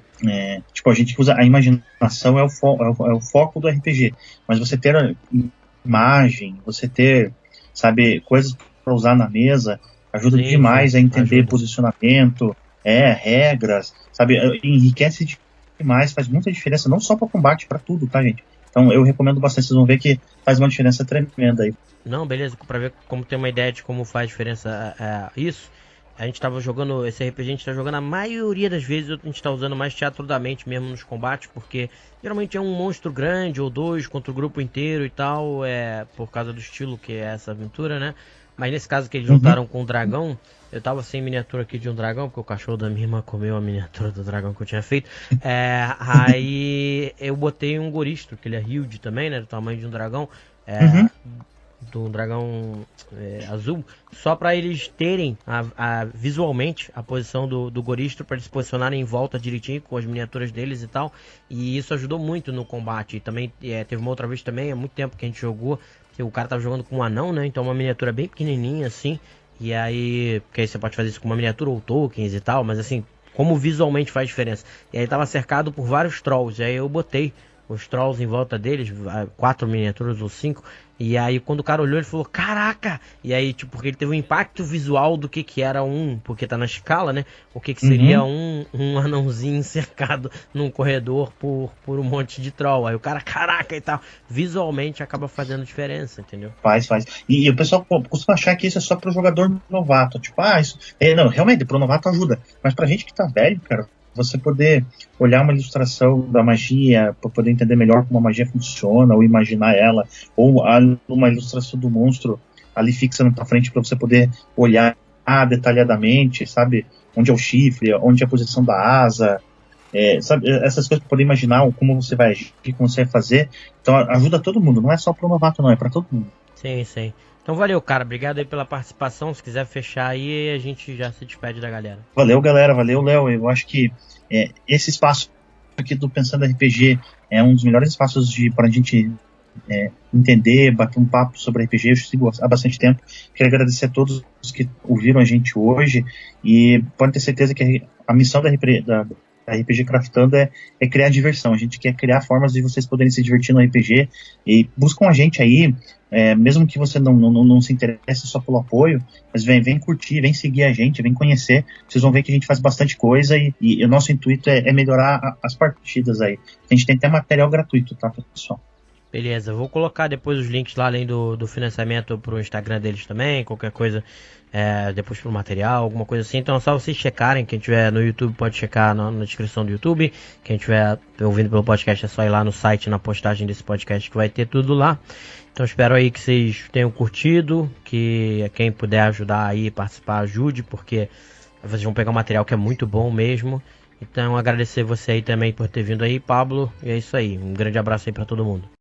S2: a imaginação é o foco do RPG, mas você ter imagem, você ter, sabe, coisas para usar na mesa, ajuda demais a entender posicionamento, regras, sabe, enriquece demais, faz muita diferença, não só para combate, para tudo, tá, gente? Então eu recomendo bastante, vocês vão ver que faz uma diferença tremenda aí.
S1: Não, beleza, pra ver como ter uma ideia de como faz diferença isso. A gente tava jogando, esse RPG a gente tá jogando, a maioria das vezes a gente tá usando mais teatro da mente mesmo nos combates, porque geralmente é um monstro grande ou dois contra o grupo inteiro e tal, por causa do estilo que é essa aventura, né? Mas nesse caso que eles juntaram com o dragão, eu tava sem miniatura aqui de um dragão, porque o cachorro da minha irmã comeu a miniatura do dragão que eu tinha feito. Aí eu botei um Goristro, que ele é huge também, né? Do tamanho de um dragão. Do dragão azul, só para eles terem visualmente a posição do Goristro, para eles se posicionarem em volta direitinho com as miniaturas deles e tal, e isso ajudou muito no combate. E também teve uma outra vez também, há muito tempo que a gente jogou, que o cara tava jogando com um anão, né, então uma miniatura bem pequenininha assim, e aí, porque aí você pode fazer isso com uma miniatura ou tokens e tal, mas assim, como visualmente faz diferença. E aí tava cercado por vários trolls, e aí eu botei os trolls em volta deles, 4 miniaturas ou 5, e aí quando o cara olhou ele falou, caraca! E aí, tipo, porque ele teve um impacto visual do que era porque tá na escala, né? O que seria um anãozinho cercado num corredor por um monte de troll. Aí o cara, caraca e tal, visualmente acaba fazendo diferença, entendeu?
S2: Faz. E o pessoal costuma achar que isso é só pro jogador novato, tipo, isso... não, realmente, pro novato ajuda, mas pra gente que tá velho, cara, você poder olhar uma ilustração da magia, para poder entender melhor como a magia funciona, ou imaginar ela, ou uma ilustração do monstro ali fixa na tua frente para você poder olhar detalhadamente, sabe? Onde é o chifre, onde é a posição da asa, sabe? Essas coisas para poder imaginar como você vai agir, como você vai fazer. Então ajuda todo mundo, não é só pro novato não, é para todo mundo.
S1: Sim. Então valeu, cara. Obrigado aí pela participação. Se quiser fechar aí, a gente já se despede da galera.
S2: Valeu, galera. Valeu, Léo. Eu acho que esse espaço aqui do Pensando RPG é um dos melhores espaços para a gente entender, bater um papo sobre RPG. Eu sigo há bastante tempo. Quero agradecer a todos que ouviram a gente hoje e podem ter certeza que a missão da RPG Craftando é criar diversão. A gente quer criar formas de vocês poderem se divertir no RPG e buscam a gente aí, mesmo que você não se interesse só pelo apoio, mas vem curtir, vem seguir a gente, vem conhecer. Vocês vão ver que a gente faz bastante coisa e o nosso intuito é melhorar as partidas aí. A gente tem até material gratuito, tá, pessoal?
S1: Beleza, vou colocar depois os links lá, além do financiamento, pro Instagram deles também, qualquer coisa, depois pro material, alguma coisa assim. Então é só vocês checarem, quem tiver no YouTube pode checar na descrição do YouTube, quem tiver ouvindo pelo podcast é só ir lá no site, na postagem desse podcast que vai ter tudo lá. Então espero aí que vocês tenham curtido, que quem puder ajudar aí, participar, ajude, porque vocês vão pegar um material que é muito bom mesmo. Então agradecer você aí também por ter vindo aí, Pablo, e é isso aí, um grande abraço aí pra todo mundo.